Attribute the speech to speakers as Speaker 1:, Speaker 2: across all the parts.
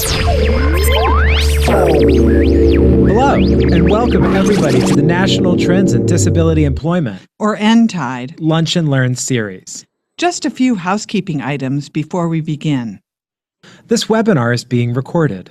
Speaker 1: Hello, and welcome everybody to the National Trends in Disability Employment,
Speaker 2: or nTIDE,
Speaker 1: Lunch and Learn series.
Speaker 2: Just a few housekeeping items before we begin.
Speaker 1: This webinar is being recorded.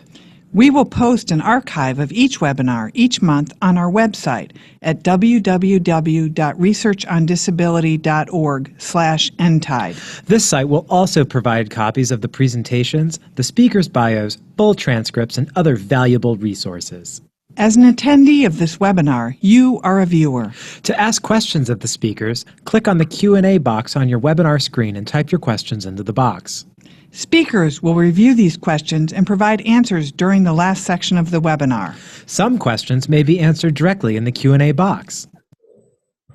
Speaker 2: We will post an archive of each webinar each month on our website at www.researchondisability.org/nTIDE.
Speaker 1: This site will also provide copies of the presentations, the speakers' bios, full transcripts, and other valuable resources.
Speaker 2: As an attendee of this webinar, you are a viewer.
Speaker 1: To ask questions of the speakers, click on the Q&A box on your webinar screen and type your questions into the box.
Speaker 2: Speakers will review these questions and provide answers during the last section of the webinar.
Speaker 1: Some questions may be answered directly in the Q&A box.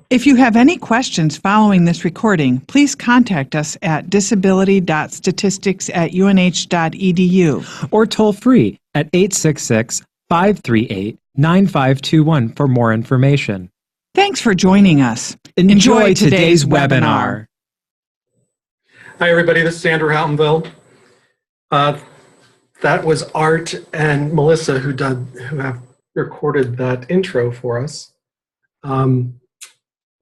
Speaker 2: If you have any questions following this recording, please contact us at disability.statistics@unh.edu
Speaker 1: or toll free at 866-538-9521 for more information.
Speaker 2: Thanks for joining us.
Speaker 1: Enjoy today's webinar.
Speaker 3: Hi everybody, this is Andrew Houghtonville. That was Art and Melissa who have recorded that intro for us.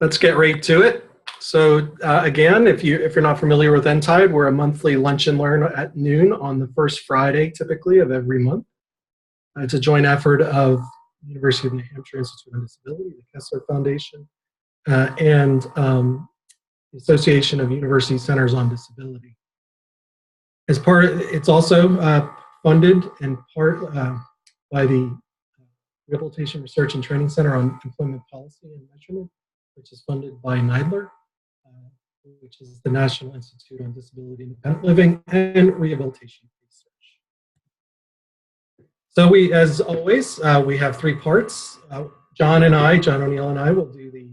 Speaker 3: Let's get right to it. So again, if you're not familiar with nTIDE, we're a monthly lunch and learn at noon on the first Friday, typically, of every month. It's a joint effort of the University of New Hampshire Institute on Disability, the Kessler Foundation, and the Association of University Centers on Disability. As part of, it's also funded in part by the Rehabilitation Research and Training Center on Employment Policy and Measurement, which is funded by NTIDE, which is the National Institute on Disability Independent Living and Rehabilitation Research. So we, as always, we have three parts. John O'Neill and I will do the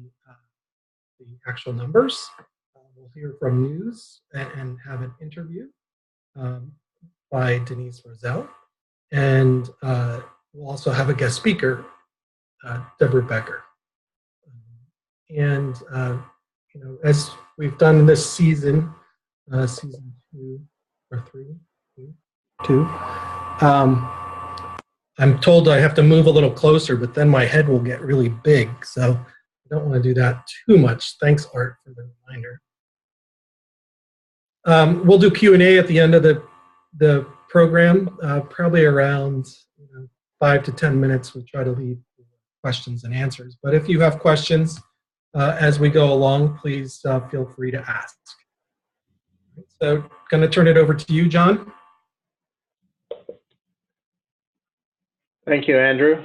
Speaker 3: actual numbers. We'll hear from news and have an interview by Denise Roselle. And we'll also have a guest speaker, Deborah Becker. And you know, as we've done this season, season 2 or 3, 2. I'm told I have to move a little closer, but then my head will get really big. So I don't want to do that too much. Thanks, Art, for the reminder. We'll do Q&A at the end of the program, probably around 5 to 10 minutes. We'll try to leave questions and answers. But if you have questions as we go along, please feel free to ask. So going to turn it over to you, John.
Speaker 4: Thank you, Andrew.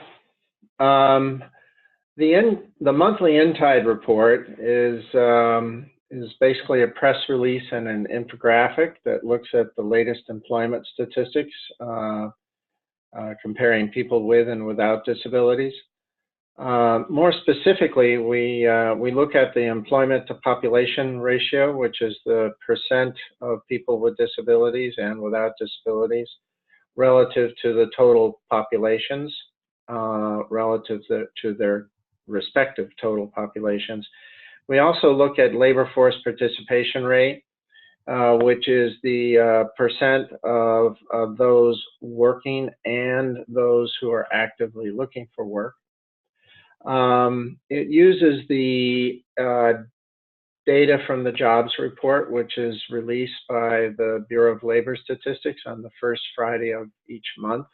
Speaker 4: The monthly nTIDE report is basically a press release and an infographic that looks at the latest employment statistics, comparing people with and without disabilities. More specifically, we look at the employment to population ratio, which is the percent of people with disabilities and without disabilities relative to the total populations, relative to their respective total populations. We also look at labor force participation rate, which is the percent of those working and those who are actively looking for work. It uses the data from the jobs report, which is released by the Bureau of Labor Statistics on the first Friday of each month.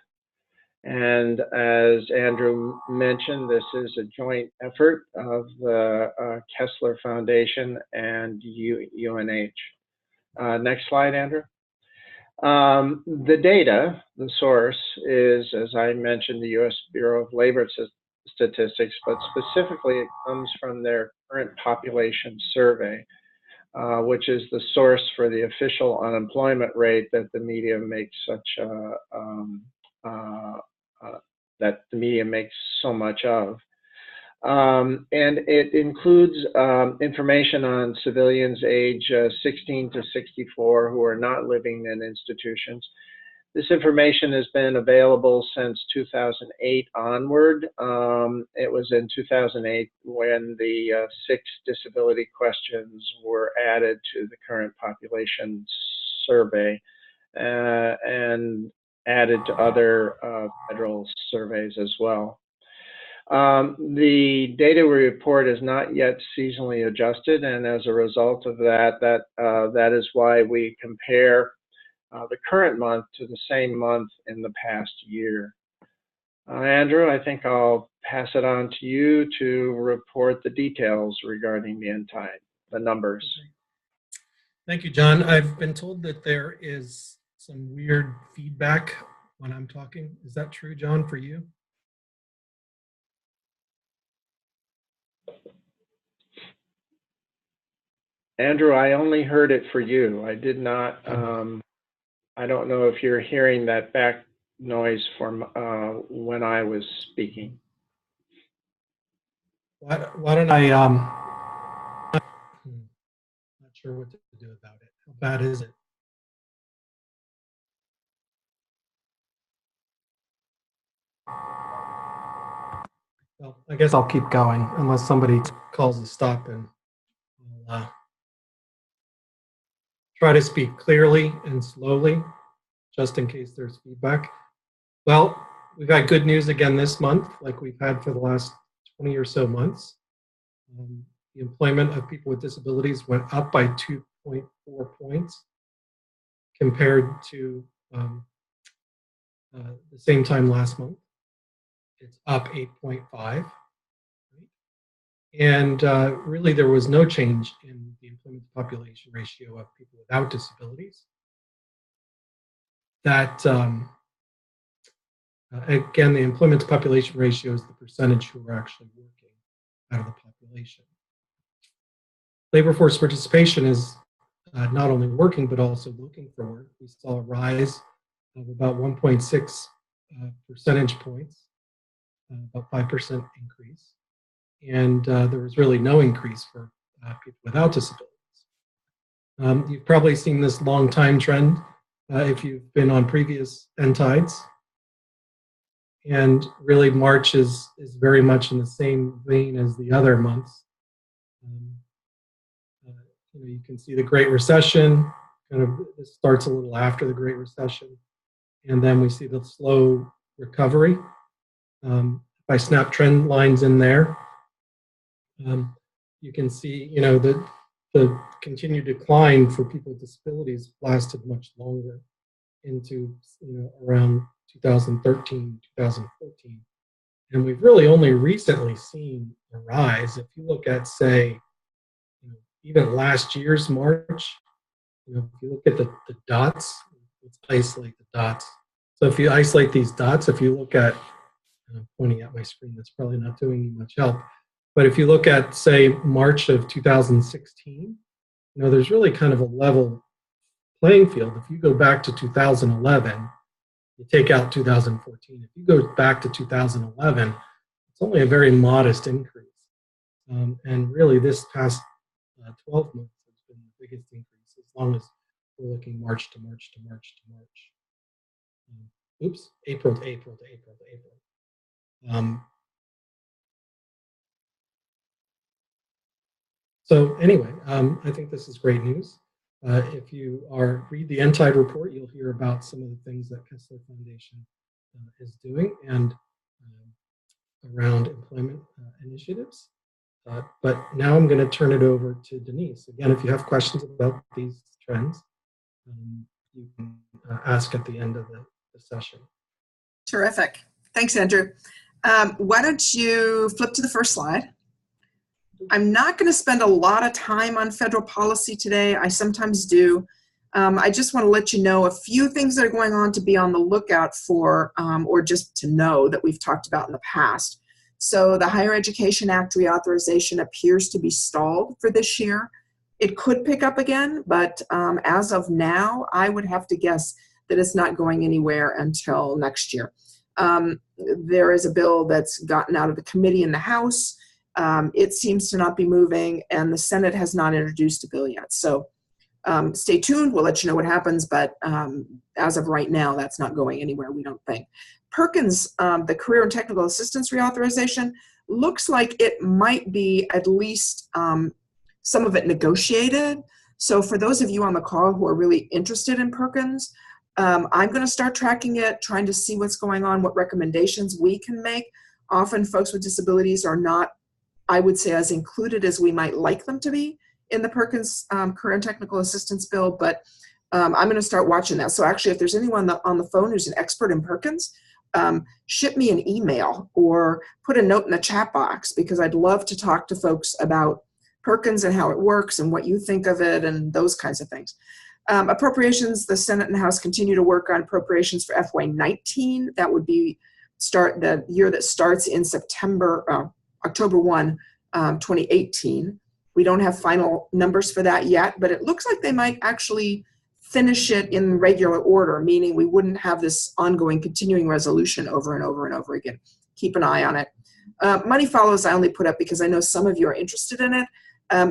Speaker 4: And as Andrew mentioned, this is a joint effort of the Kessler Foundation and UNH. Next slide, Andrew. The data, the source, is, as I mentioned, the U.S. Bureau of Labor Statistics, but specifically it comes from their current population survey, which is the source for the official unemployment rate that the media makes so much of. And it includes information on civilians age 16 to 64 who are not living in institutions. This information has been available since 2008 onward. It was in 2008 when the 6 disability questions were added to the current population survey. And added to other federal surveys as well. The data we report is not yet seasonally adjusted, and as a result of that, that is why we compare the current month to the same month in the past year. Andrew, I think I'll pass it on to you to report the details regarding the nTIDE, the numbers.
Speaker 3: Thank you, John. I've been told that there is some weird feedback when I'm talking. Is that true, John, for you?
Speaker 4: Andrew, I only heard it for you. I did not, I don't know if you're hearing that back noise from when I was speaking.
Speaker 3: Why don't I, not sure what to do about it. How bad is it? Well, I guess I'll keep going unless somebody calls a stop, and I'll try to speak clearly and slowly, just in case there's feedback. Well, we've had good news again this month, like we've had for the last 20 or so months. The employment of people with disabilities went up by 2.4 points compared to the same time last month. It's up 8.5. Right? And really, there was no change in the employment to population ratio of people without disabilities. That, again, the employment to population ratio is the percentage who are actually working out of the population. Labor force participation is not only working, but also looking for work. We saw a rise of about 1.6 percentage points, about 5% increase. And there was really no increase for people without disabilities. You've probably seen this long time trend if you've been on previous nTIDEs. And really March is very much in the same vein as the other months. You can see the Great Recession, kind of it starts a little after the Great Recession. And then we see the slow recovery. If I snap trend lines in there, you can see, the continued decline for people with disabilities lasted much longer into, around 2013, 2014. And we've really only recently seen a rise. If you look at, say, even last year's March, if you look at the dots, let's isolate the dots. So if you isolate these dots, if you look at, I'm pointing at my screen, that's probably not doing you much help. But if you look at, say, March of 2016, there's really kind of a level playing field. If you go back to 2011, you take out 2014. If you go back to 2011, it's only a very modest increase. And really this past 12 months has been the biggest increase, as long as we're looking March to March to March to March. April to April to April to April. So anyway, I think this is great news. If you read the nTIDE report, you'll hear about some of the things that Kessler Foundation is doing and around employment initiatives. But now I'm going to turn it over to Denise. Again, if you have questions about these trends, you can ask at the end of the session.
Speaker 5: Terrific. Thanks, Andrew. Why don't you flip to the first slide? I'm not going to spend a lot of time on federal policy today. I sometimes do. I just want to let you know a few things that are going on to be on the lookout for, or just to know that we've talked about in the past. So the Higher Education Act reauthorization appears to be stalled for this year. It could pick up again, but as of now, I would have to guess that it's not going anywhere until next year. There is a bill that's gotten out of the committee in the House. It seems to not be moving, and the Senate has not introduced a bill yet. So stay tuned. We'll let you know what happens, but as of right now, that's not going anywhere, we don't think. Perkins, the Career and Technical Assistance reauthorization, looks like it might be at least some of it negotiated. So for those of you on the call who are really interested in Perkins, I'm going to start tracking it, trying to see what's going on, what recommendations we can make. Often folks with disabilities are not, I would say, as included as we might like them to be in the Perkins Career and Technical Assistance Bill, but I'm going to start watching that. So actually, if there's anyone on the phone who's an expert in Perkins, ship me an email or put a note in the chat box, because I'd love to talk to folks about Perkins and how it works and what you think of it and those kinds of things. Appropriations, the Senate and the House continue to work on appropriations for FY19. That would be the year that starts in October 1, 2018. We don't have final numbers for that yet, but it looks like they might actually finish it in regular order, meaning we wouldn't have this ongoing continuing resolution over and over and over again. Keep an eye on it. Money Follows I only put up because I know some of you are interested in it.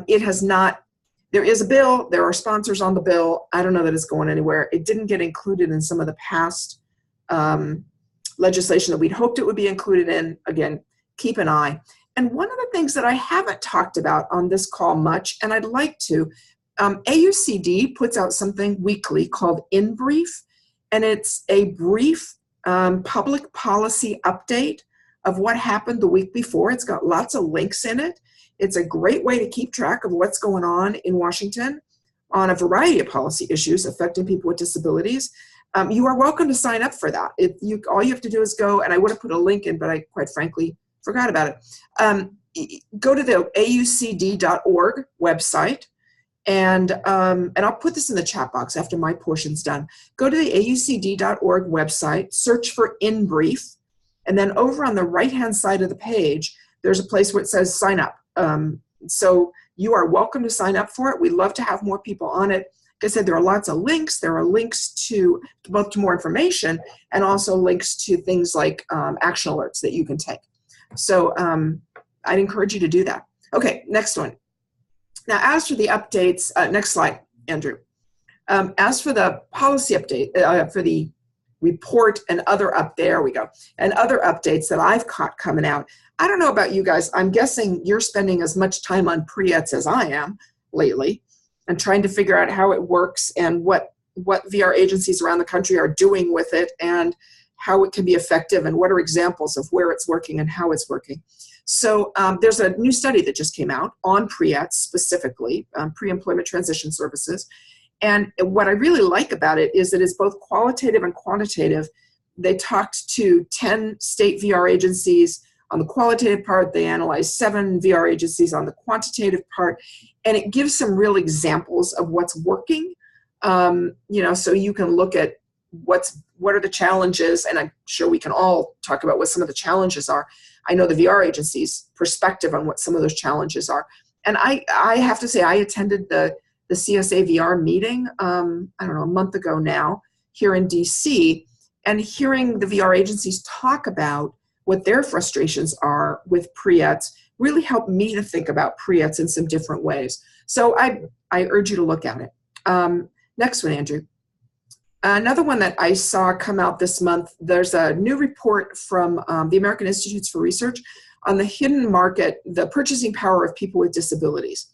Speaker 5: It has not, there is a bill, there are sponsors on the bill. I don't know that it's going anywhere. It didn't get included in some of the past legislation that we'd hoped it would be included in. Again, keep an eye. And one of the things that I haven't talked about on this call much, and I'd like to, AUCD puts out something weekly called In Brief, and it's a brief public policy update of what happened the week before. It's got lots of links in it. It's a great way to keep track of what's going on in Washington on a variety of policy issues affecting people with disabilities. You are welcome to sign up for that. All you have to do is go, and I would have put a link in, but I quite frankly forgot about it. Go to the aucd.org website, and I'll put this in the chat box after my portion's done. Go to the aucd.org website, search for In Brief, and then over on the right-hand side of the page, there's a place where it says sign up. So you are welcome to sign up for it. We'd love to have more people on it. Like I said, there are lots of links. There are links to both to more information and also links to things like action alerts that you can take. So I'd encourage you to do that. Okay, next one. Now, as for the updates, next slide, Andrew. As for the policy update, for the report and other there we go, and other updates that I've caught coming out, I don't know about you guys. I'm guessing you're spending as much time on pre-ETS as I am lately and trying to figure out how it works and what VR agencies around the country are doing with it and how it can be effective and what are examples of where it's working and how it's working. So there's a new study that just came out on pre-ETS specifically, pre-employment transition services. And what I really like about it is that it's both qualitative and quantitative. They talked to 10 state VR agencies. On the qualitative part, they analyzed 7 VR agencies on the quantitative part, and it gives some real examples of what's working. So you can look at what are the challenges, and I'm sure we can all talk about what some of the challenges are. I know the VR agency's perspective on what some of those challenges are. And I have to say, I attended the CSA VR meeting, I don't know, a month ago now, here in DC, and hearing the VR agencies talk about what their frustrations are with pre-ETS really helped me to think about pre-ETS in some different ways. So I urge you to look at it. Next one, Andrew. Another one that I saw come out this month, there's a new report from the American Institutes for Research on the hidden market, the purchasing power of people with disabilities.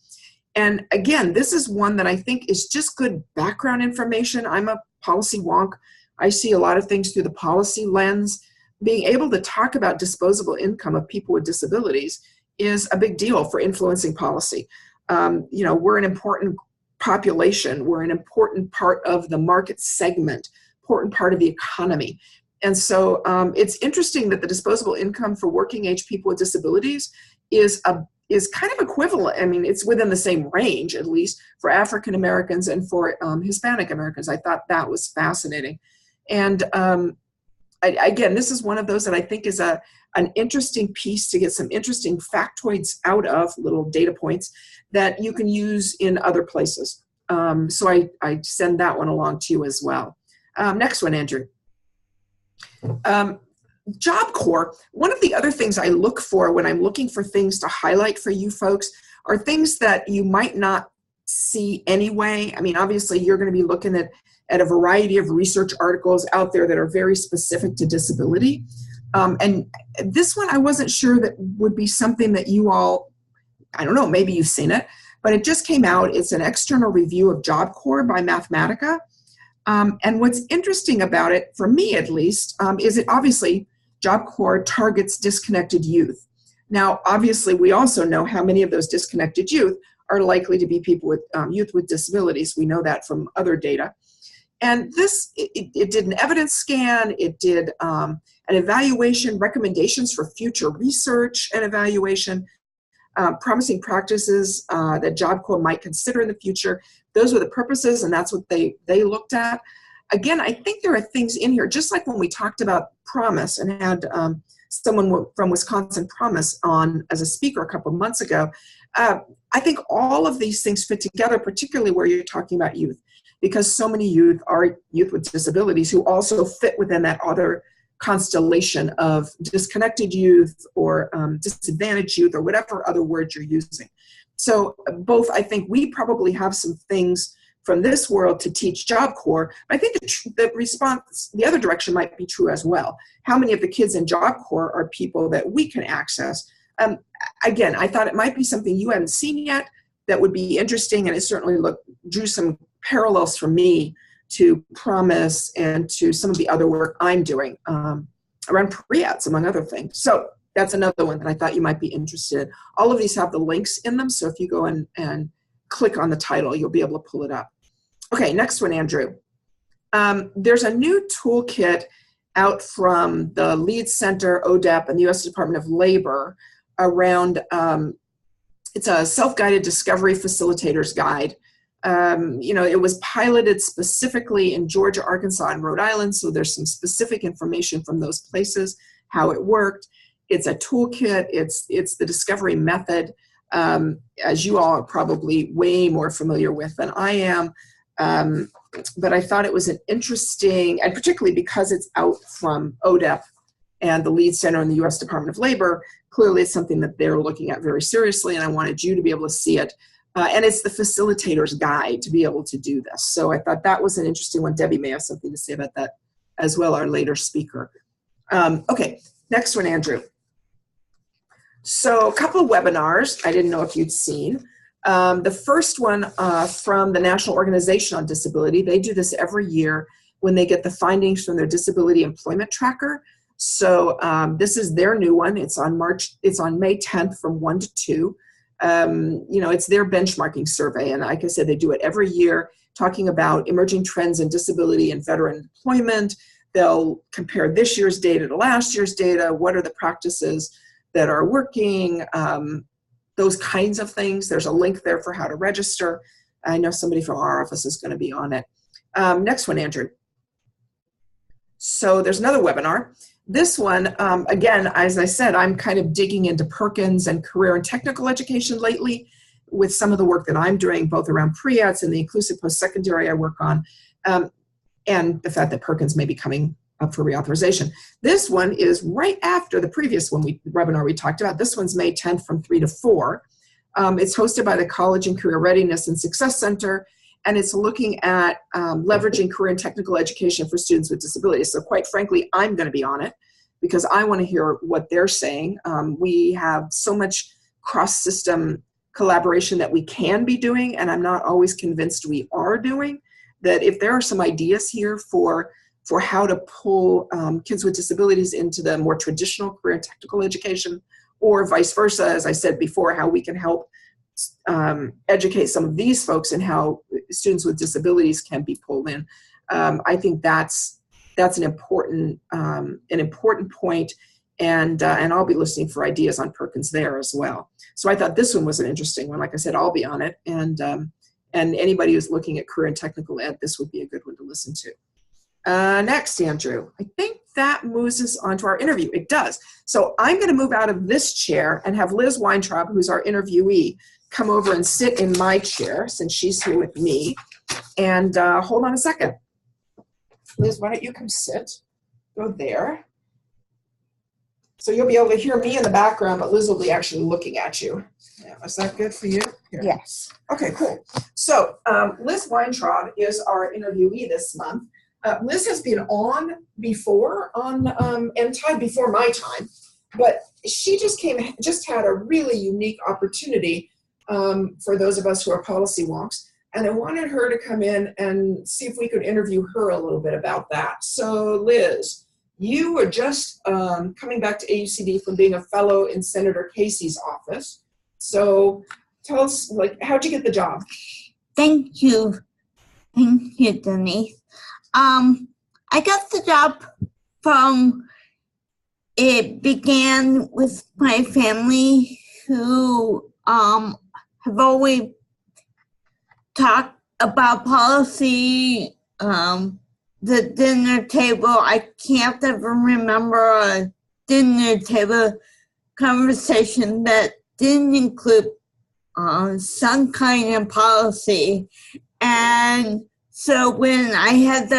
Speaker 5: And again, this is one that I think is just good background information. I'm a policy wonk. I see a lot of things through the policy lens. Being able to talk about disposable income of people with disabilities is a big deal for influencing policy. We're an important population. We're an important part of the market segment, important part of the economy. And so it's interesting that the disposable income for working age people with disabilities is kind of equivalent. I mean, it's within the same range, at least, for African Americans and for Hispanic Americans. I thought that was fascinating. And again, this is one of those that I think is an interesting piece to get some interesting factoids out of, little data points that you can use in other places. So I send that one along to you as well. Next one, Andrew. Job Corps, one of the other things I look for when I'm looking for things to highlight for you folks are things that you might not see anyway. I mean, obviously, you're going to be looking at a variety of research articles out there that are very specific to disability. And this one, I wasn't sure that would be something that you all, I don't know, maybe you've seen it, but it just came out. It's an external review of Job Corps by Mathematica. And what's interesting about it, for me at least, is it obviously Job Corps targets disconnected youth. Now, obviously, we also know how many of those disconnected youth are likely to be people with youth with disabilities. We know that from other data. And this, it did an evidence scan, it did an evaluation, recommendations for future research and evaluation, promising practices that Job Corps might consider in the future. Those were the purposes, and that's what they looked at. Again, I think there are things in here, just like when we talked about Promise and had someone from Wisconsin Promise on as a speaker a couple of months ago. I think all of these things fit together, particularly where you're talking about youth, because so many youth are youth with disabilities who also fit within that other constellation of disconnected youth or disadvantaged youth or whatever other word you're using. So both, I think we probably have some things from this world to teach Job Corps, but I think the response, the other direction might be true as well. How many of the kids in Job Corps are people that we can access? Again, I thought it might be something you hadn't seen yet that would be interesting, and it certainly drew some parallels for me to Promise and to some of the other work I'm doing around pre-eds, among other things. So that's another one that I thought you might be interested in. All of these have the links in them, so if you go in and click on the title, you'll be able to pull it up. Okay, next one, Andrew. There's a new toolkit out from the Lead Center, ODEP, and the U.S. Department of Labor around, it's a self-guided discovery facilitator's guide. It was piloted specifically in Georgia, Arkansas, and Rhode Island, so there's some specific information from those places, how it worked. It's a toolkit, it's the discovery method, as you all are probably way more familiar with than I am. But I thought it was an interesting, and particularly because it's out from ODEP and the Lead Center in the U.S. Department of Labor, clearly it's something that they're looking at very seriously, and I wanted you to be able to see it. And it's the facilitator's guide to be able to do this. So I thought that was an interesting one. Debbie may have something to say about that as well, our later speaker. Okay, next one, Andrew. So a couple of webinars I didn't know if you'd seen. The first one from the National Organization on Disability. They do this every year when they get the findings from their Disability Employment Tracker. So this is their new one. It's on May 10th from 1 to 2. It's their benchmarking survey. And like I said, they do it every year, talking about emerging trends in disability and veteran employment. They'll compare this year's data to last year's data. What are the practices that are working? Those kinds of things. There's a link there for how to register. I know somebody from our office is going to be on it. Next one, Andrew. So there's another webinar. This one, again, as I said, I'm kind of digging into Perkins and career and technical education lately with some of the work that I'm doing, both around pre-eds and the inclusive post-secondary I work on, and the fact that Perkins may be coming up for reauthorization. This one is right after the previous webinar we talked about. This one's May 10th from 3 to 4. It's hosted by the College and Career Readiness and Success Center, and it's looking at leveraging career and technical education for students with disabilities. So quite frankly, I'm going to be on it because I want to hear what they're saying. We have so much cross-system collaboration that we can be doing, and I'm not always convinced we are doing, that if there are some ideas here for how to pull kids with disabilities into the more traditional career and technical education, or vice versa, as I said before, how we can help educate some of these folks and how students with disabilities can be pulled in. I think that's an important point, and I'll be listening for ideas on Perkins there as well. So I thought this one was an interesting one. Like I said, I'll be on it, and anybody who's looking at career and technical ed, this would be a good one to listen to. Next, Andrew, I think that moves us on to our interview. It does. So I'm going to move out of this chair and have Liz Weintraub, who's our interviewee, come over and sit in my chair since she's here with me. And hold on a second. Liz, why don't you come sit? Go there. So you'll be able to hear me in the background, but Liz will be actually looking at you. Yeah, is that good for you? Here.
Speaker 6: Yes.
Speaker 5: Okay, cool. So Liz Weintraub is our interviewee this month. Liz has been on before on nTIDE before my time, but she just had a really unique opportunity for those of us who are policy wonks and I wanted her to come in and see if we could interview her a little bit about that. So Liz, you were just coming back to AUCD from being a fellow in Senator Casey's office. So tell us, like, how'd you get the job?
Speaker 6: Thank you, Denise. I got the job from, it began with my family who have always talked about policy, the dinner table. I can't ever remember a dinner table conversation that didn't include some kind of policy. And so when I had the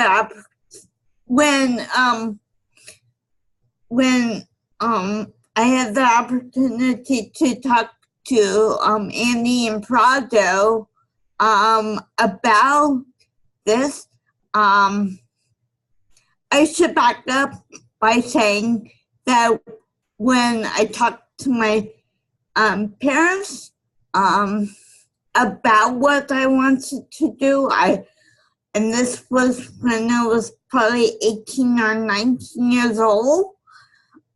Speaker 6: I had the opportunity to talk to Andy and Prado about this, I should back up by saying that when I talked to my parents about what I wanted to do, and this was when I was probably 18 or 19 years old,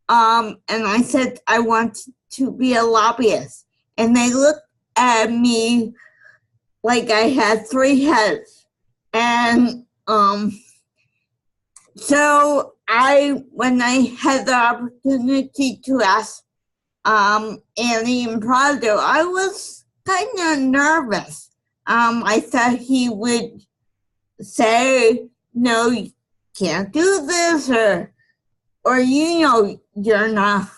Speaker 6: and I said I wanted to be a lobbyist, and they looked at me like I had 3 heads. And so when I had the opportunity to ask Andy and Prado, I was kind of nervous. I thought he would say, no, you can't do this, or you know, you're not,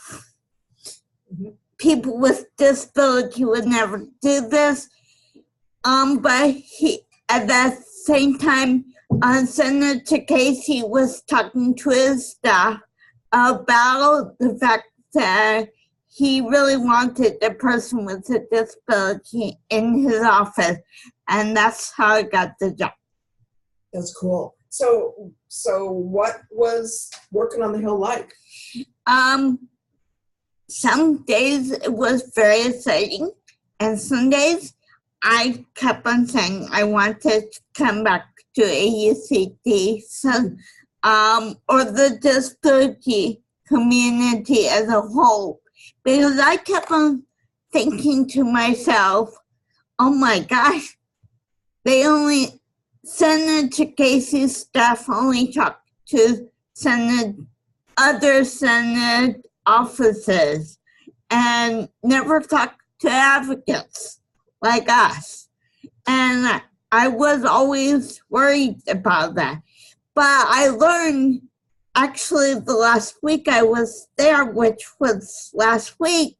Speaker 6: people with disability would never do this. But he, at that same time, Senator Casey was talking to his staff about the fact that he really wanted the person with a disability in his office, and that's how I got the job.
Speaker 5: That's cool. So what was working on the Hill like?
Speaker 6: Some days it was very exciting, and some days I kept on saying I wanted to come back to AUCD, so, or the disability community as a whole, because I kept on thinking to myself, oh my gosh, Senator Casey's staff only talk to other Senate offices and never talk to advocates like us. And I was always worried about that. But I learned, actually the last week I was there, which was last week,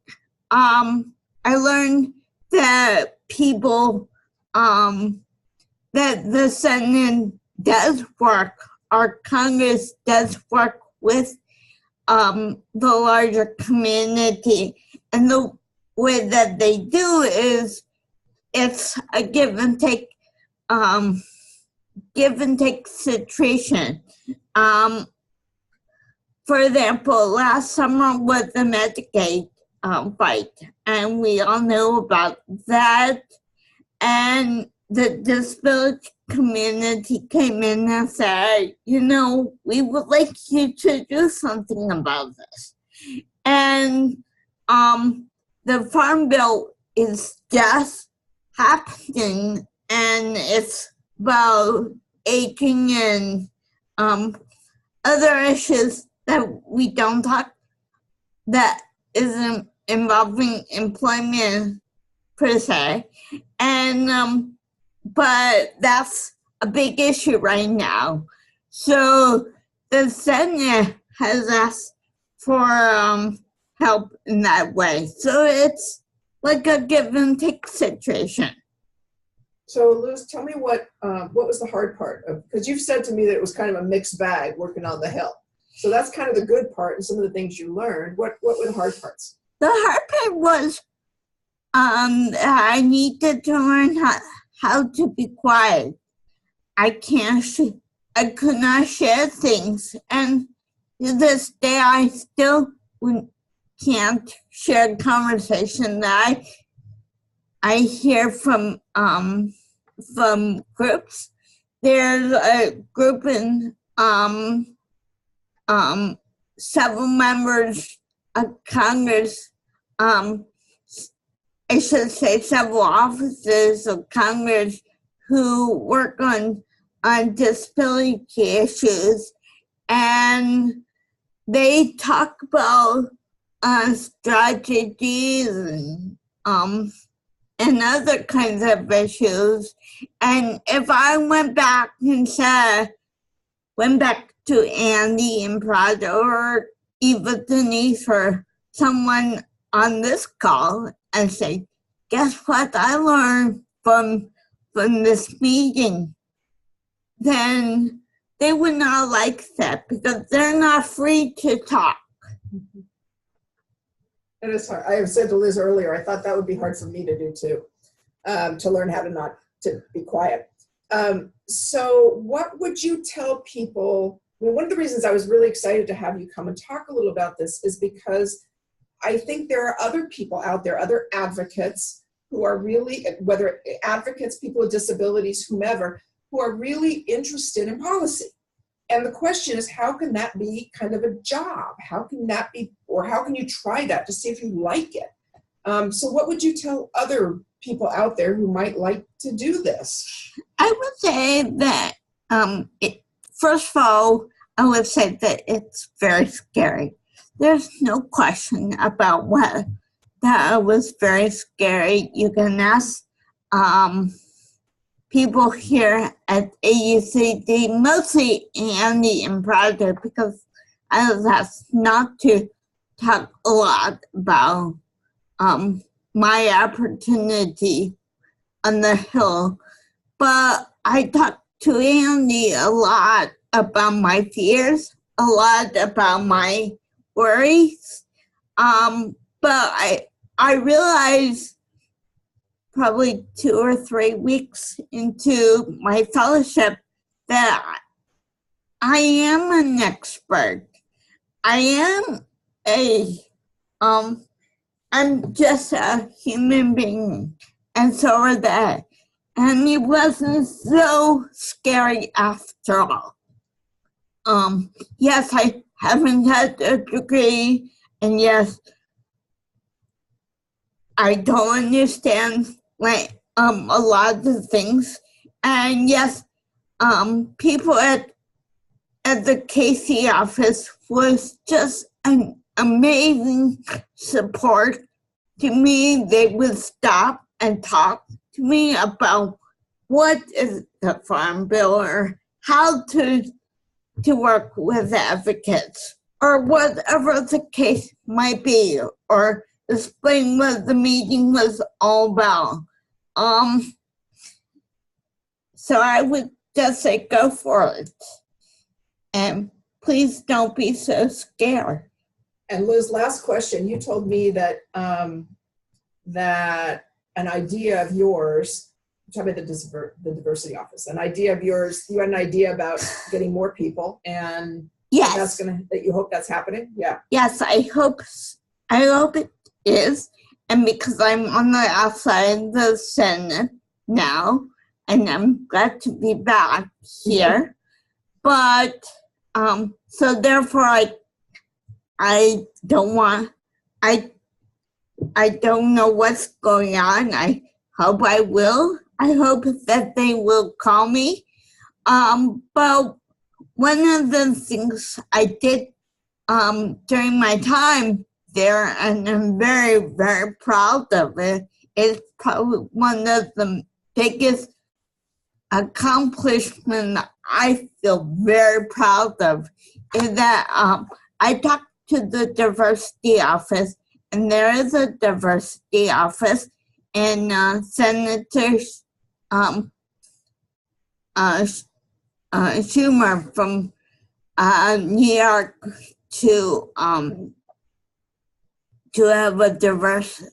Speaker 6: I learned that people, that the Senate does work, our Congress does work with the larger community. And the way that they do is it's a give and take situation. For example, last summer was the Medicaid fight, and we all know about that. And the disability community came in and said, you know, we would like you to do something about this. And the Farm Bill is just happening, and it's about aging and other issues that we don't talk, that isn't involving employment per se. And but that's a big issue right now. So the Senate has asked for help in that way. So it's like a give and take situation.
Speaker 5: So Liz, tell me what was the hard part of, because you've said to me that it was kind of a mixed bag working on the Hill. So that's kind of the good part and some of the things you learned. What were the hard parts?
Speaker 6: The hard part was I needed to learn how to be quiet. I could not share things, and to this day I still can't share conversation that I hear from from groups. There's a group in several members of Congress, I should say several offices of Congress who work on disability issues, and they talk about strategies and other kinds of issues. And if I went back to Andy and Prada or even Denise or someone on this call and say, guess what I learned from this meeting, then they would not like that because they're not free to talk.
Speaker 5: It is hard. I have said to Liz earlier, I thought that would be hard for me to do too, to learn how to not to be quiet. So what would you tell people? Well, one of the reasons I was really excited to have you come and talk a little about this is because I think there are other people out there, other advocates who are really, whether advocates, people with disabilities, whomever, who are really interested in policy. And the question is, how can that be kind of a job? How can that be, or how can you try that to see if you like it? So what would you tell other people out there who might like to do this?
Speaker 6: I would say that, first of all, I would say that it's very scary. There's no question about that was very scary. You can ask people here at AUCD, mostly Andy and Prada, because I was asked not to talk a lot about my opportunity on the Hill, but I talked to Andy a lot about my fears, a lot about my worries, but I realized probably 2 or 3 weeks into my fellowship that I am an expert. I am I'm just a human being, and so are they. And it wasn't so scary after all. Yes, I haven't had a degree, and yes, I don't understand a lot of the things. And yes, people at the KC office was just an amazing support to me. They would stop and talk to me about what is the Farm Bill or how to work with advocates or whatever the case might be, or explain what the meeting was all about. So I would just say go for it. And please don't be so scared.
Speaker 5: And Liz, last question. You told me that that an idea of yours, talking about the diversity office, an idea of yours, you had an idea about getting more people, and
Speaker 6: yes,
Speaker 5: that you hope that's happening. Yeah.
Speaker 6: Yes, I hope it is. And because I'm on the outside of the Senate now, and I'm glad to be back here, but so therefore I don't know what's going on. I hope I will. I hope that they will call me. But one of the things I did during my time there, and I'm very, very proud of it, it's probably one of the biggest accomplishments I feel very proud of, is that I talked to the diversity office, and there is a diversity office, and Senator Schumer from New York to have a diverse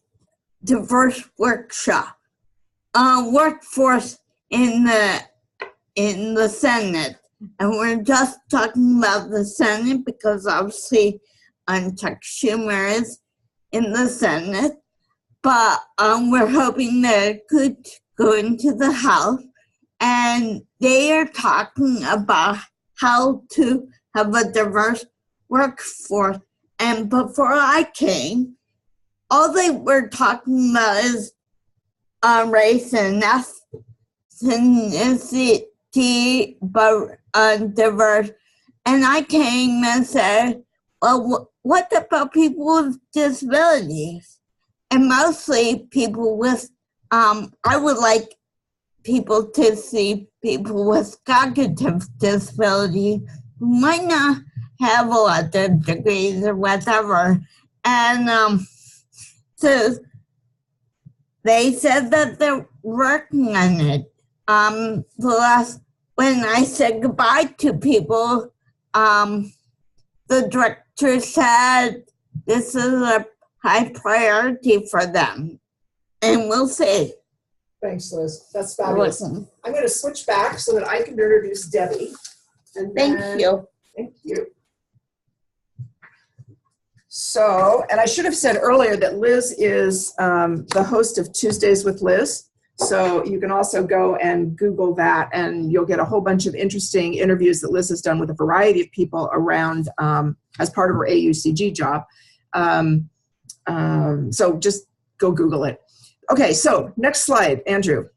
Speaker 6: workforce in the Senate. And we're just talking about the Senate because obviously Chuck Schumer is in the Senate, but we're hoping that it could go into the House. and they are talking about how to have a diverse workforce. And before I came, all they were talking about is race and ethnicity, but diverse. And I came and said, well, what about people with disabilities? And mostly people with, I would like people to see people with cognitive disability who might not have a lot of degrees or whatever. And so they said that they're working on it. When I said goodbye to people, the director said this is a high priority for them, and we'll see.
Speaker 5: Thanks, Liz. That's fabulous. I'm going to switch back so that I can introduce Debbie. And
Speaker 6: Thank you.
Speaker 5: Thank you. So, and I should have said earlier that Liz is the host of Tuesdays with Liz. So you can also go and Google that, and you'll get a whole bunch of interesting interviews that Liz has done with a variety of people around as part of her AUCG job. So just go Google it. Okay, so next slide, Andrew.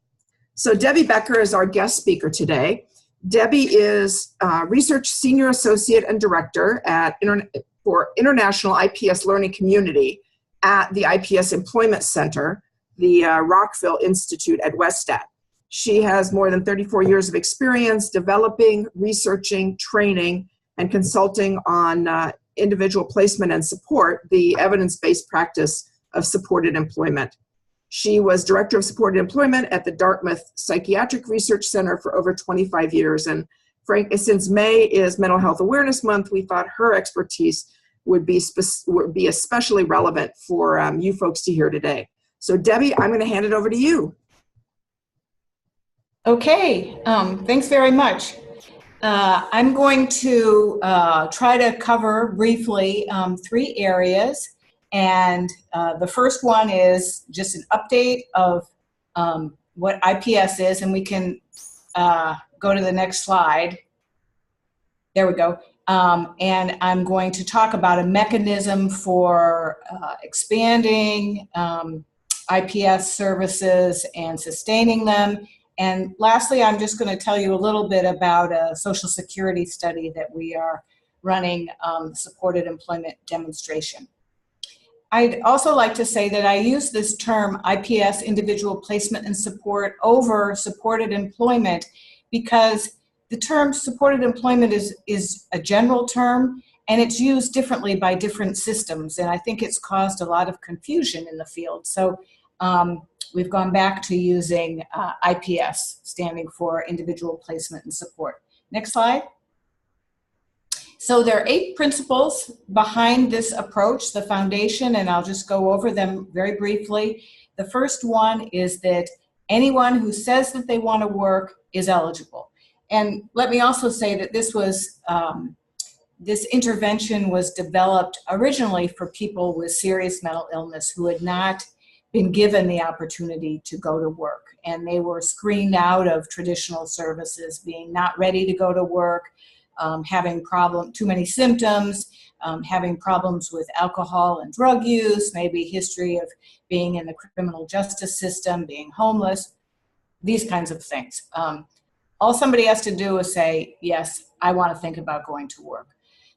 Speaker 5: So Debbie Becker is our guest speaker today. Debbie is Research Senior Associate and Director for International IPS Learning Community at the IPS Employment Center, the Rockville Institute at Westat. She has more than 34 years of experience developing, researching, training, and consulting on individual placement and support, the evidence-based practice of supported employment. She was Director of Supported Employment at the Dartmouth Psychiatric Research Center for over 25 years. And since May is Mental Health Awareness Month, we thought her expertise would be especially relevant for you folks to hear today. So Debbie, I'm going to hand it over to you.
Speaker 7: Okay, thanks very much. I'm going to try to cover briefly 3 areas. And the first one is just an update of what IPS is, and we can go to the next slide. There we go. And I'm going to talk about a mechanism for expanding IPS services and sustaining them. And lastly, I'm just going to tell you a little bit about a Social Security study that we are running, supported employment demonstration. I'd also like to say that I use this term IPS, individual placement and support, over supported employment because the term supported employment is a general term and it's used differently by different systems. And I think it's caused a lot of confusion in the field. So we've gone back to using IPS, standing for individual placement and support. Next slide. So there are 8 principles behind this approach, the foundation, and I'll just go over them very briefly. The first one is that anyone who says that they want to work is eligible. And let me also say that this was, this intervention was developed originally for people with serious mental illness who had not been given the opportunity to go to work. And they were screened out of traditional services, being not ready to go to work, having too many symptoms, having problems with alcohol and drug use, maybe history of being in the criminal justice system, being homeless, these kinds of things. All somebody has to do is say, yes, I want to think about going to work.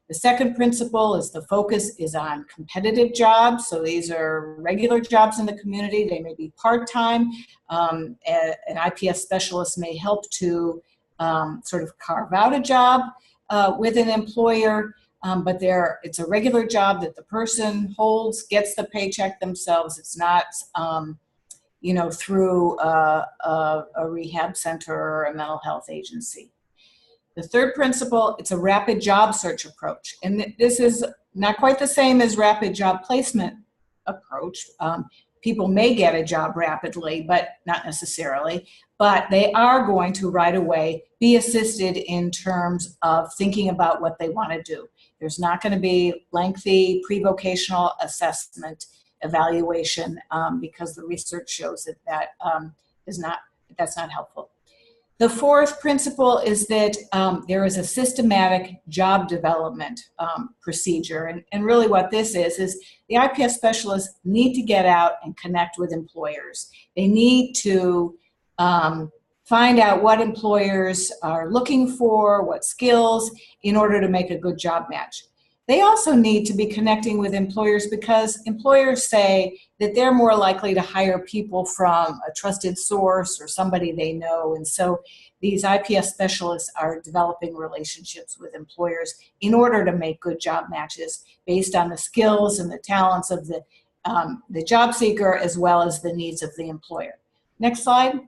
Speaker 7: The second principle is the focus is on competitive jobs. So these are regular jobs in the community. They may be part-time. An IPS specialist may help to sort of carve out a job with an employer, but it's a regular job that the person holds, gets the paycheck themselves. It's not, through a rehab center or a mental health agency. The third principle, it's a rapid job search approach. And this is not quite the same as rapid job placement approach. People may get a job rapidly, but not necessarily. But they are going to right away be assisted in terms of thinking about what they want to do. There's not going to be lengthy pre-vocational assessment evaluation because the research shows that that's not helpful. The fourth principle is that there is a systematic job development procedure. And really what this is the IPS specialists need to get out and connect with employers. They need to find out what employers are looking for, what skills, in order to make a good job match. They also need to be connecting with employers because employers say that they're more likely to hire people from a trusted source or somebody they know. And so these IPS specialists are developing relationships with employers in order to make good job matches based on the skills and the talents of the job seeker as well as the needs of the employer. Next slide.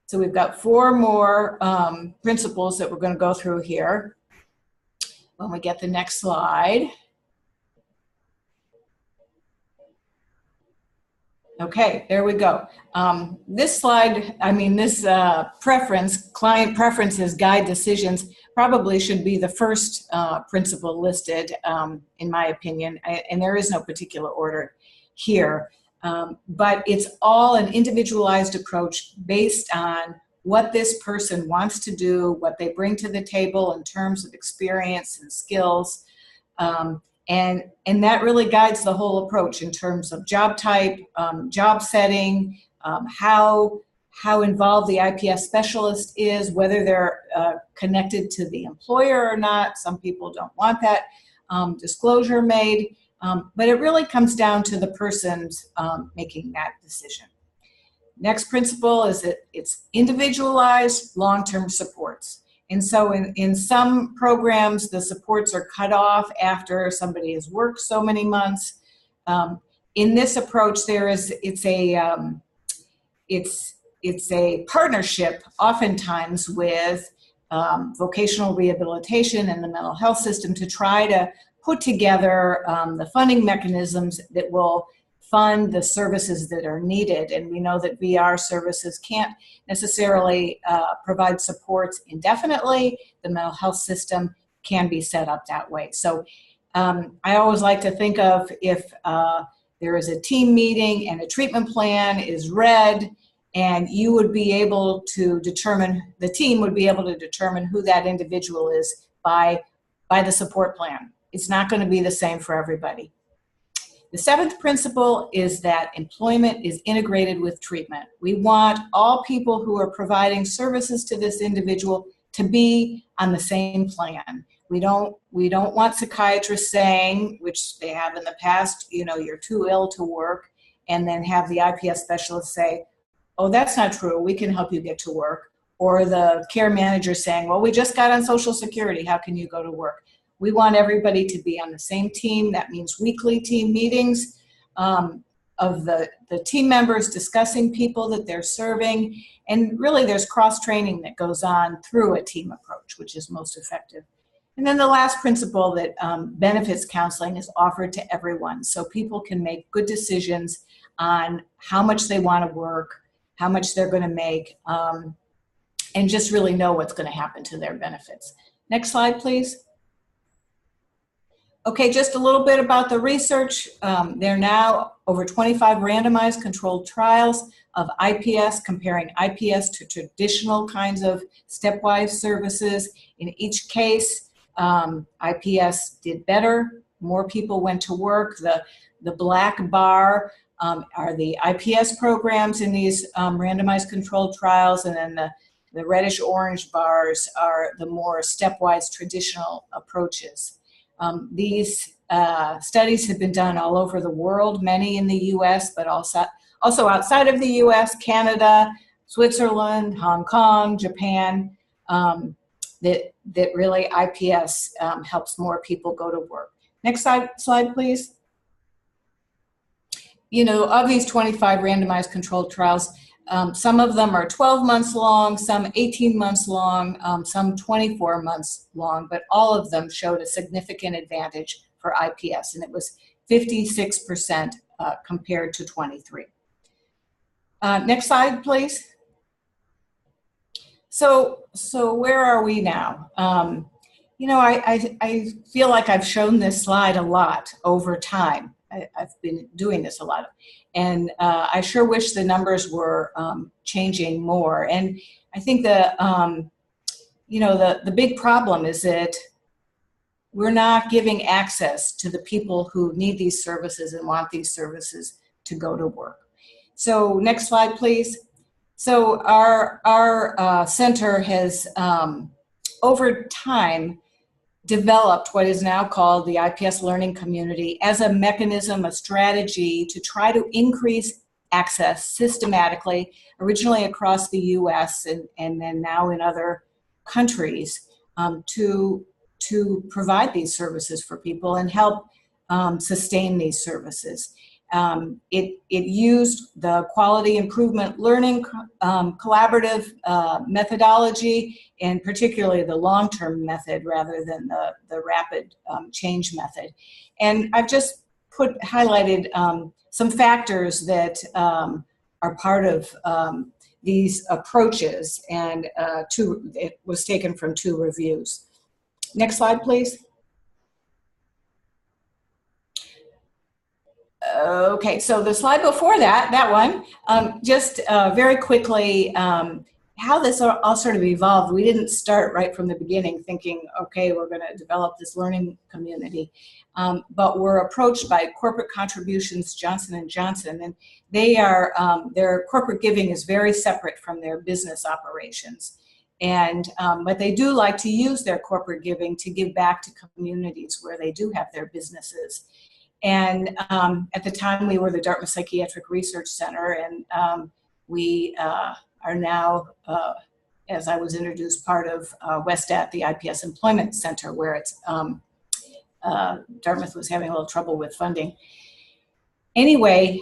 Speaker 7: So we've got 4 more principles that we're going to go through here. When we get the next slide. Okay, there we go. This slide, this client preferences guide decisions, probably should be the first principle listed, in my opinion, and there is no particular order here. But it's all an individualized approach based on what this person wants to do, what they bring to the table in terms of experience and skills. And that really guides the whole approach in terms of job type, job setting, how involved the IPS specialist is, whether they're connected to the employer or not. Some people don't want that disclosure made, but it really comes down to the person's making that decision. Next principle is that it's individualized long-term supports. And so in some programs, the supports are cut off after somebody has worked so many months. In this approach, it's a partnership oftentimes with vocational rehabilitation and the mental health system to try to put together the funding mechanisms that will fund the services that are needed. And we know that VR services can't necessarily provide supports indefinitely. The mental health system can be set up that way. So I always like to think of if there is a team meeting and a treatment plan is read, and you would be able to determine, the team would be able to determine who that individual is by the support plan. It's not going to be the same for everybody. The 7th principle is that employment is integrated with treatment. We want all people who are providing services to this individual to be on the same plan. We don't want psychiatrists saying, which they have in the past, you're too ill to work, and then have the IPS specialist say, oh, that's not true, we can help you get to work. Or the care manager saying, well, we just got on Social Security, how can you go to work? We want everybody to be on the same team. That means weekly team meetings of the team members discussing people that they're serving. And really there's cross-training that goes on through a team approach, which is most effective. And then the last principle that benefits counseling is offered to everyone. So people can make good decisions on how much they want to work, how much they're going to make, and just really know what's going to happen to their benefits. Next slide, please. Okay, just a little bit about the research. There are now over 25 randomized controlled trials of IPS, comparing IPS to traditional kinds of stepwise services. In each case, IPS did better. More people went to work. The black bar are the IPS programs in these randomized controlled trials, and then the reddish-orange bars are the more stepwise traditional approaches. These studies have been done all over the world, many in the US, but also outside of the US, Canada, Switzerland, Hong Kong, Japan, that really IPS helps more people go to work. Next slide, please. Of these 25 randomized controlled trials, some of them are 12 months long, some 18 months long, some 24 months long, but all of them showed a significant advantage for IPS, and it was 56% compared to 23. Next slide, please. So where are we now? I feel like I've shown this slide a lot over time. I've been doing this a lot. And I sure wish the numbers were changing more. And I think the big problem is that we're not giving access to the people who need these services and want these services to go to work. So next slide, please. So our center has, over time, developed what is now called the IPS learning community as a mechanism, a strategy to try to increase access systematically, originally across the US and then now in other countries, to provide these services for people and help sustain these services. It used the quality improvement learning collaborative methodology, and particularly the long-term method rather than the rapid change method. And I've just highlighted some factors that are part of these approaches, and it was taken from 2 reviews. Next slide, please. Okay, so the slide before that one, just very quickly, how this all sort of evolved. We didn't start right from the beginning thinking, okay, we're going to develop this learning community, but we're approached by Corporate Contributions Johnson & Johnson, and they are, their corporate giving is very separate from their business operations. And but they do like to use their corporate giving to give back to communities where they do have their businesses. And at the time, we were the Dartmouth Psychiatric Research Center, and we are now, as I was introduced, part of WestAT, the IPS Employment Center, where it's Dartmouth was having a little trouble with funding. Anyway,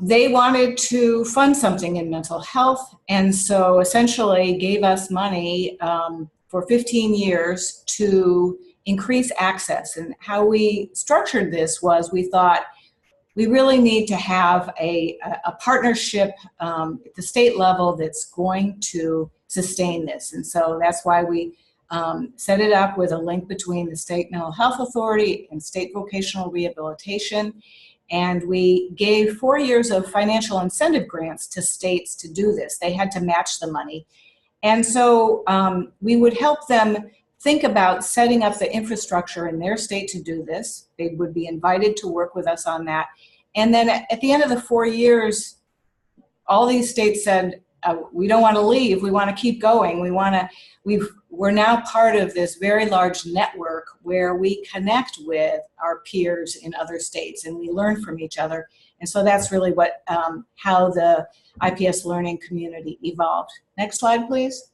Speaker 7: they wanted to fund something in mental health, and so essentially gave us money for 15 years to increase access. And how we structured this was, we thought we really need to have a partnership at the state level that's going to sustain this. And so that's why we set it up with a link between the State Mental Health Authority and State Vocational Rehabilitation. And we gave 4 years of financial incentive grants to states to do this. They had to match the money. And so we would help them think about setting up the infrastructure in their state to do this. They would be invited to work with us on that. And then at the end of the 4 years, all these states said, we don't want to leave, we want to keep going. We're now part of this very large network where we connect with our peers in other states and we learn from each other. And so that's really what, how the IPS learning community evolved. Next slide, please.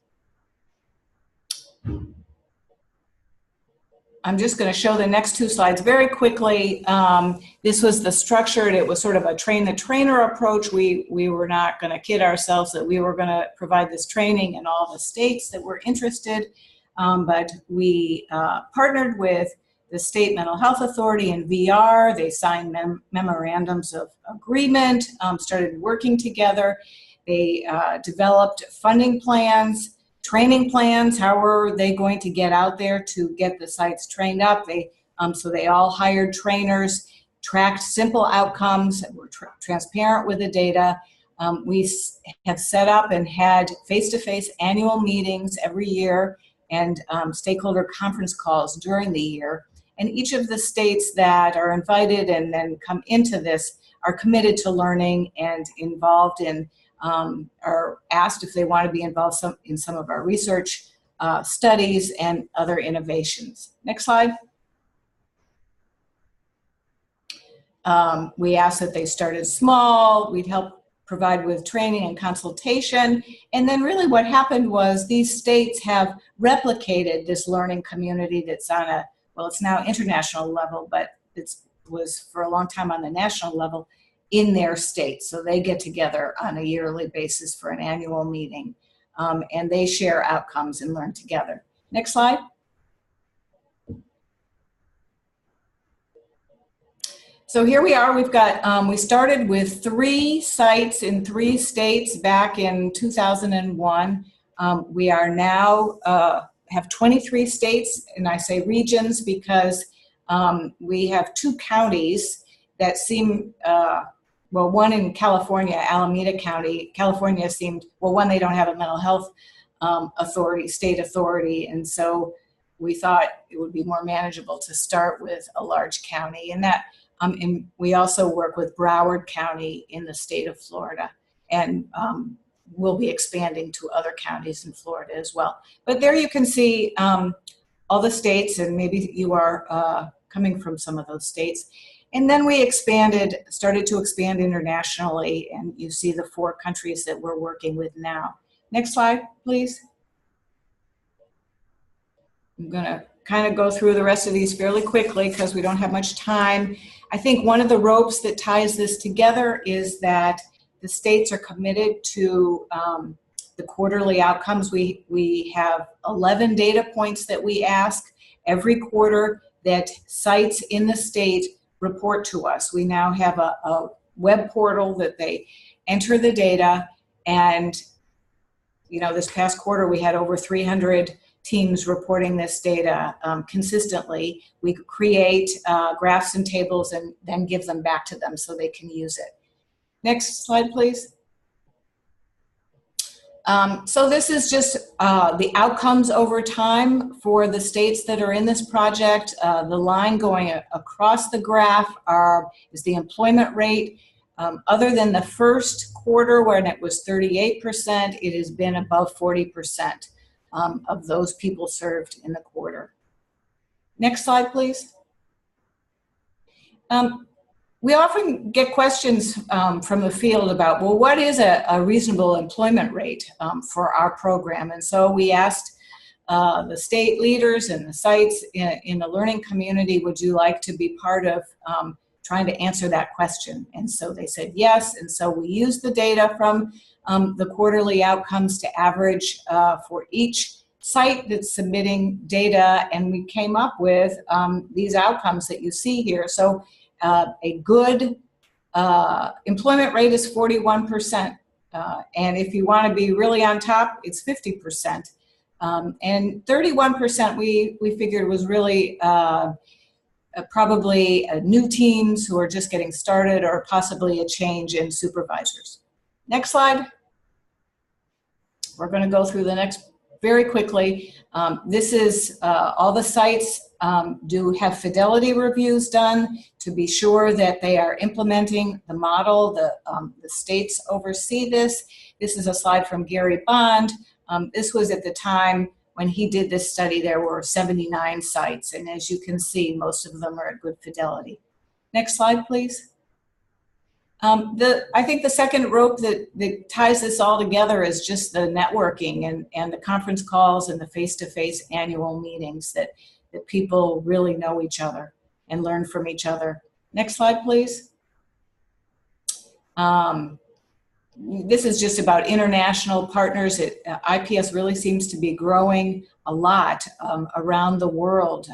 Speaker 7: I'm just going to show the next 2 slides very quickly. This was the structured, it was sort of a train-the-trainer approach. We were not going to kid ourselves that we were going to provide this training in all the states that were interested, but we partnered with the State Mental Health Authority and VR. They signed memorandums of agreement, started working together. They developed funding plans, training plans. How were they going to get out there to get the sites trained up? So they all hired trainers, tracked simple outcomes, were transparent with the data. We have set up and had face-to-face annual meetings every year and stakeholder conference calls during the year. And each of the states that are invited and then come into this are committed to learning and involved in are asked if they want to be involved in some of our research studies and other innovations. Next slide. We asked that they started small. We'd help provide with training and consultation. And then really what happened was these states have replicated this learning community that's on a, well, it's now international level, but it was for a long time on the national level in their state. So they get together on a yearly basis for an annual meeting, and they share outcomes and learn together. Next slide. So here we are. We've got, we started with 3 sites in 3 states back in 2001. We are now, have 23 states, and I say regions because we have 2 counties that seem, well, one in California, Alameda County. California seemed, well, one, they don't have a mental health state authority. And so we thought it would be more manageable to start with a large county. And that, and we also work with Broward County in the state of Florida. And we'll be expanding to other counties in Florida as well. But there you can see all the states, and maybe you are coming from some of those states. And then we started to expand internationally, and you see the 4 countries that we're working with now. Next slide, please. I'm gonna kind of go through the rest of these fairly quickly because we don't have much time. I think one of the ropes that ties this together is that the states are committed to the quarterly outcomes. We have 11 data points that we ask every quarter that sites in the state report to us. We now have a web portal that they enter the data, and this past quarter we had over 300 teams reporting this data consistently. We create graphs and tables and then give them back to them so they can use it. Next slide, please. So this is just the outcomes over time for the states that are in this project. The line going across the graph is the employment rate. Other than the first quarter when it was 38%, it has been above 40% of those people served in the quarter. Next slide, please. We often get questions from the field about, well, what is a reasonable employment rate for our program? And so we asked the state leaders and the sites in the learning community, would you like to be part of trying to answer that question? And so they said yes, and so we used the data from the quarterly outcomes to average for each site that's submitting data, and we came up with these outcomes that you see here. So a good employment rate is 41%, and if you want to be really on top, it's 50%. And 31% we figured was really probably new teams who are just getting started, or possibly a change in supervisors. Next slide. We're going to go through the next very quickly. This is all the sites do have fidelity reviews done to be sure that they are implementing the model. The states oversee this. This is a slide from Gary Bond. This was at the time when he did this study. There were 79 sites, and as you can see, most of them are at good fidelity. Next slide, please. I think the second rope that ties this all together is just the networking and the conference calls and the face-to-face annual meetings that people really know each other and learn from each other. Next slide, please. This is just about international partners. IPS really seems to be growing a lot around the world.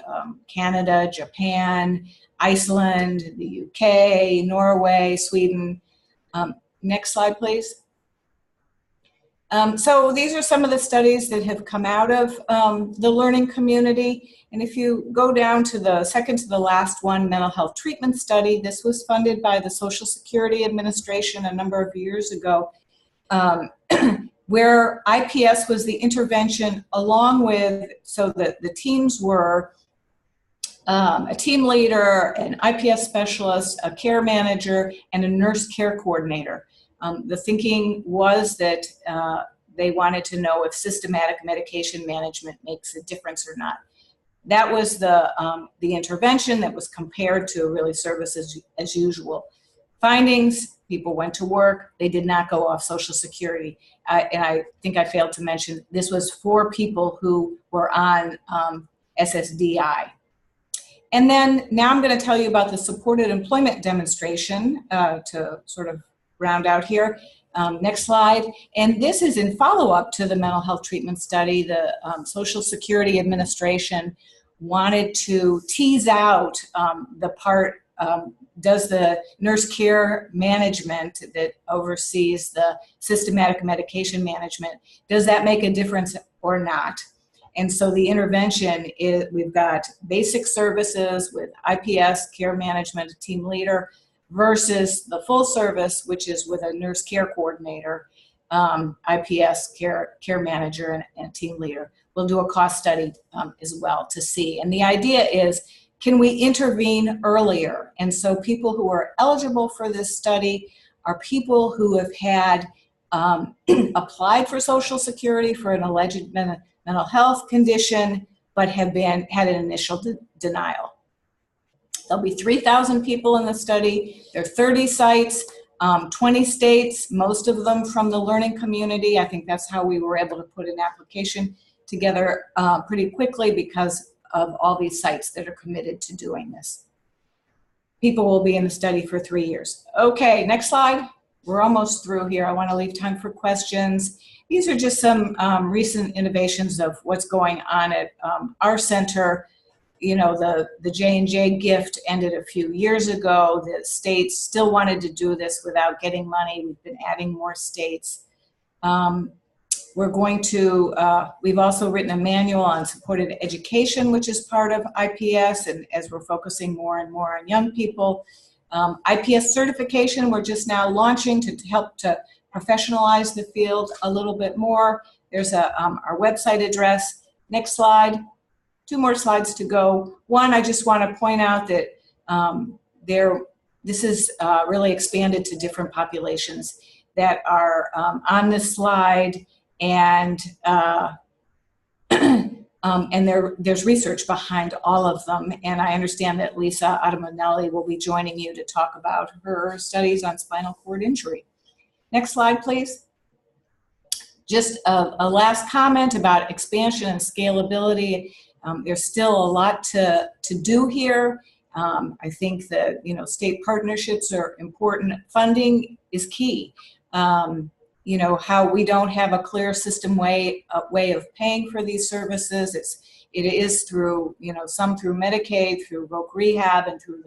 Speaker 7: Canada, Japan, Iceland, the UK, Norway, Sweden. Next slide, please. So these are some of the studies that have come out of the learning community. And if you go down to the second to the last one, mental health treatment study, this was funded by the Social Security Administration a number of years ago, where IPS was the intervention along with, so that the teams were a team leader, an IPS specialist, a care manager, and a nurse care coordinator. The thinking was that they wanted to know if systematic medication management makes a difference or not. That was the intervention that was compared to really service as usual. Findings, people went to work, they did not go off Social Security. And I think I failed to mention, this was for people who were on SSDI. And then now I'm going to tell you about the supported employment demonstration to sort of round out here. Next slide. And this is in follow-up to the mental health treatment study. The Social Security Administration wanted to tease out the part, does the nurse care management that oversees the systematic medication management, does that make a difference or not? And so the intervention is, we've got basic services with IPS, care management, a team leader, versus the full service, which is with a nurse care coordinator. IPS care manager and team leader. We'll do a cost study as well to see. And the idea is, can we intervene earlier? And so people who are eligible for this study are people who have had applied for Social Security for an alleged mental health condition, but have had an initial denial. There'll be 3,000 people in the study. There are 30 sites, 20 states, most of them from the learning community. I think that's how we were able to put an application together pretty quickly, because of all these sites that are committed to doing this. People will be in the study for 3 years. Okay, next slide. We're almost through here. I want to leave time for questions. These are just some recent innovations of what's going on at our center. You know, the J&J gift ended a few years ago. The states still wanted to do this without getting money. We've been adding more states. We're going to, we've also written a manual on supported education, which is part of IPS, and as we're focusing more and more on young people. IPS certification, we're just now launching to help to professionalize the field a little bit more. There's our website address. Next slide. 2 more slides to go. One, I just want to point out that this is really expanded to different populations that are on this slide, and there's research behind all of them. And I understand that Lisa Adamonelli will be joining you to talk about her studies on spinal cord injury. Next slide, please. Just a last comment about expansion and scalability. There's still a lot to do here. I think that, you know, state partnerships are important. Funding is key. You know, how we don't have a clear system way of paying for these services. It is through, you know, some through Medicaid, through voc rehab, and through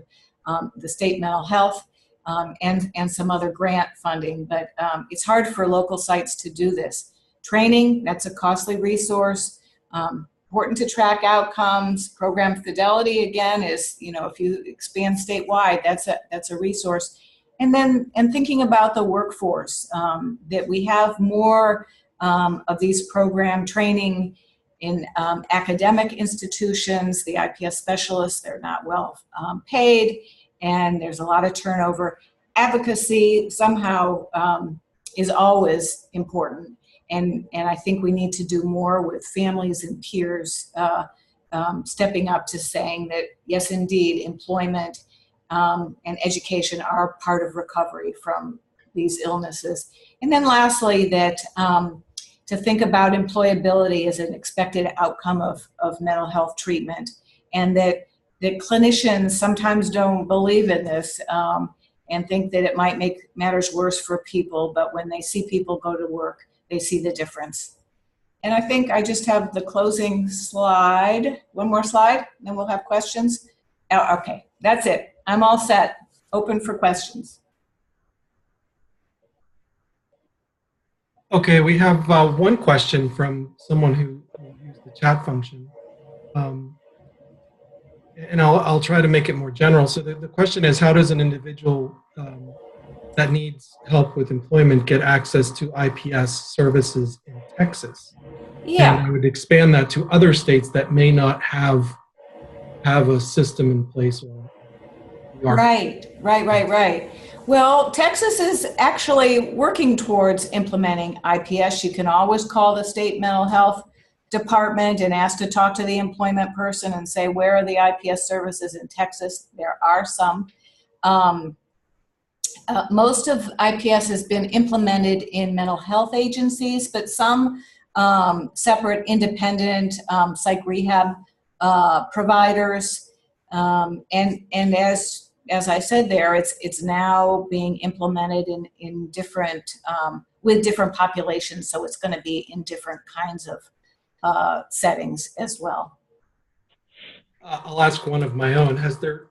Speaker 7: the state mental health, and some other grant funding. But it's hard for local sites to do this. Training, that's a costly resource. Important to track outcomes. Program fidelity, again, is, you know, if you expand statewide, that's a resource. And thinking about the workforce, that we have more of these program training in academic institutions. The IPS specialists, they're not well paid, and there's a lot of turnover. Advocacy somehow is always important, and I think we need to do more with families and peers stepping up to saying that, yes, indeed, employment and education are part of recovery from these illnesses. And then lastly, that to think about employability as an expected outcome of mental health treatment, and that clinicians sometimes don't believe in this and think that it might make matters worse for people, but when they see people go to work, they see the difference. And I think I just have the closing slide. One more slide, then we'll have questions. Oh, okay, that's it. I'm all set. Open for questions.
Speaker 3: Okay, we have one question from someone who used the chat function. And I'll try to make it more general. So the question is, how does an individual that needs help with employment get access to IPS services in Texas?
Speaker 7: Yeah.
Speaker 3: And I would expand that to other states that may not have a system in place.
Speaker 7: Right. Well, Texas is actually working towards implementing IPS. You can always call the state mental health department and ask to talk to the employment person and say, where are the IPS services in Texas? There are some. Most of IPS has been implemented in mental health agencies, but some separate independent psych rehab providers. And as I said there, it's now being implemented in different, with different populations, so it's going to be in different kinds of settings as well.
Speaker 3: I'll ask one of my own. Has there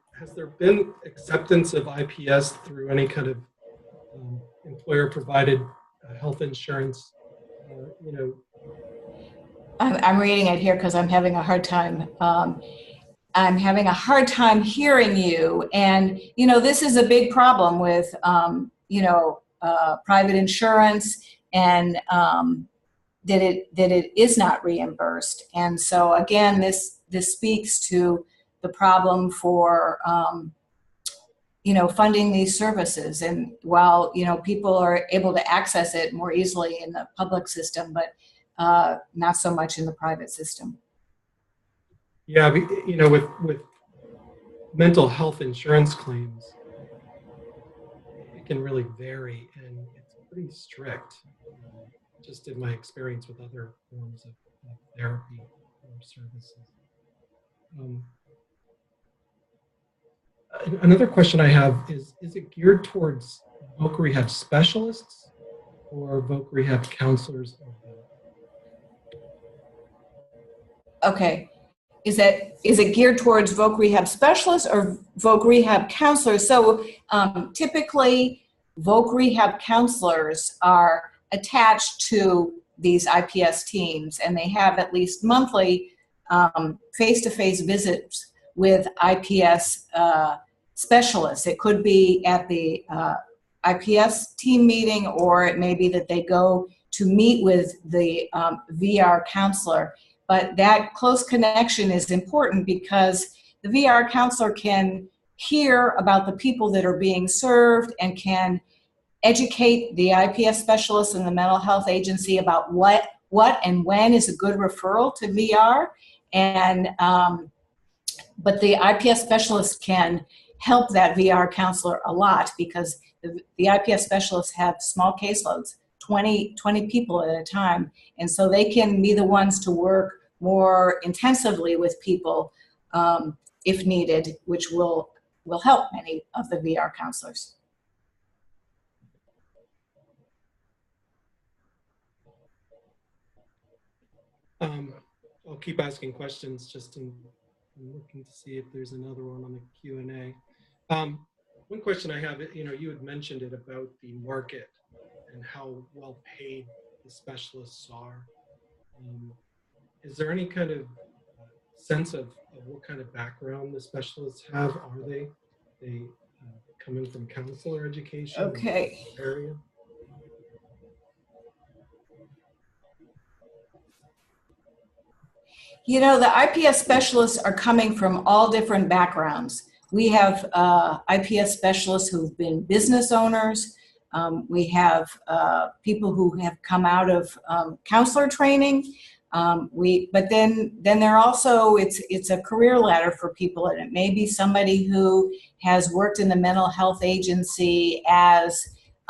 Speaker 3: been acceptance of IPS through any kind of employer-provided health insurance? You know,
Speaker 7: I'm reading it here because I'm having a hard time. I'm having a hard time hearing you, and you know, this is a big problem with private insurance and that it is not reimbursed. And so again, this speaks to the problem for funding these services. And while people are able to access it more easily in the public system, but not so much in the private system.
Speaker 3: Yeah, with mental health insurance claims, it can really vary, and it's pretty strict. Just in my experience with other forms of therapy or services. Another question I have is it geared towards voc rehab specialists or voc rehab counselors?
Speaker 7: Okay. Is it geared towards voc rehab specialists or voc rehab counselors? So typically, voc rehab counselors are attached to these IPS teams, and they have at least monthly face-to-face visits with IPS specialists. It could be at the IPS team meeting, or it may be that they go to meet with the VR counselor. But that close connection is important because the VR counselor can hear about the people that are being served and can educate the IPS specialist and the mental health agency about what and when is a good referral to VR. And but the IPS specialist can help that VR counselor a lot because the IPS specialists have small caseloads, 20 people at a time. And so they can be the ones to work more intensively with people if needed, which will help many of the VR counselors.
Speaker 3: I'll keep asking questions just in looking to see if there's another one on the Q&A. One question I have, you had mentioned it about the market and how well paid the specialists are. Is there any kind of sense of what kind of background the specialists have? Are they coming from counselor education?
Speaker 7: Okay.
Speaker 3: Area?
Speaker 7: The IPS specialists are coming from all different backgrounds. We have IPS specialists who've been business owners. We have people who have come out of counselor training. But then there also, it's a career ladder for people, and it may be somebody who has worked in the mental health agency as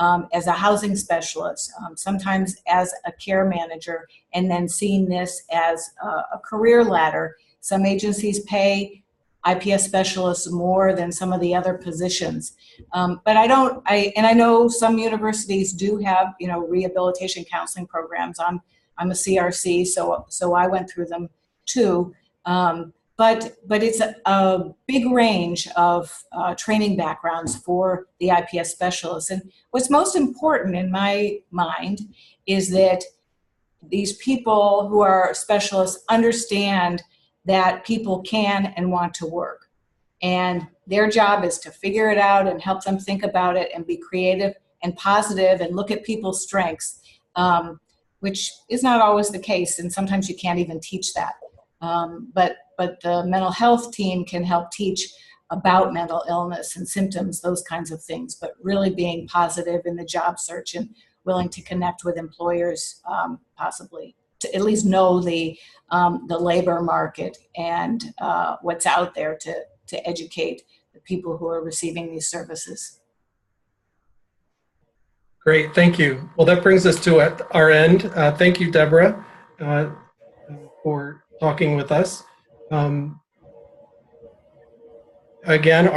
Speaker 7: a housing specialist, sometimes as a care manager, and then seeing this as a career ladder. Some agencies pay IPS specialists more than some of the other positions. But I know some universities do have, rehabilitation counseling programs. I'm a CRC, so I went through them too. But it's a big range of training backgrounds for the IPS specialists. And what's most important in my mind is that these people who are specialists understand that people can and want to work. And their job is to figure it out and help them think about it and be creative and positive and look at people's strengths, which is not always the case. And sometimes you can't even teach that. But the mental health team can help teach about mental illness and symptoms, those kinds of things, but really being positive in the job search and willing to connect with employers, possibly to at least know the labor market and what's out there to educate the people who are receiving these services.
Speaker 3: Great, thank you. Well, that brings us to our end. Thank you, Deborah, for talking with us. Again,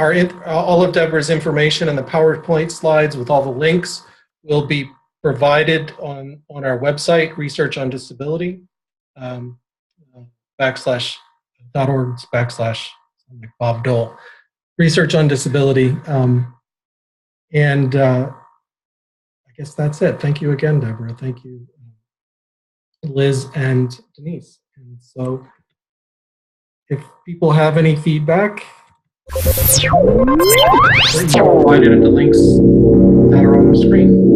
Speaker 3: all of Deborah's information and the PowerPoint slides with all the links will be provided on our website, Research on Disability, /.org/ like Bob Dole, Research on Disability. And I guess that's it. Thank you again, Deborah. Thank you, Liz and Denise. And so if people have any feedback, you can provide it in the links that are on the screen.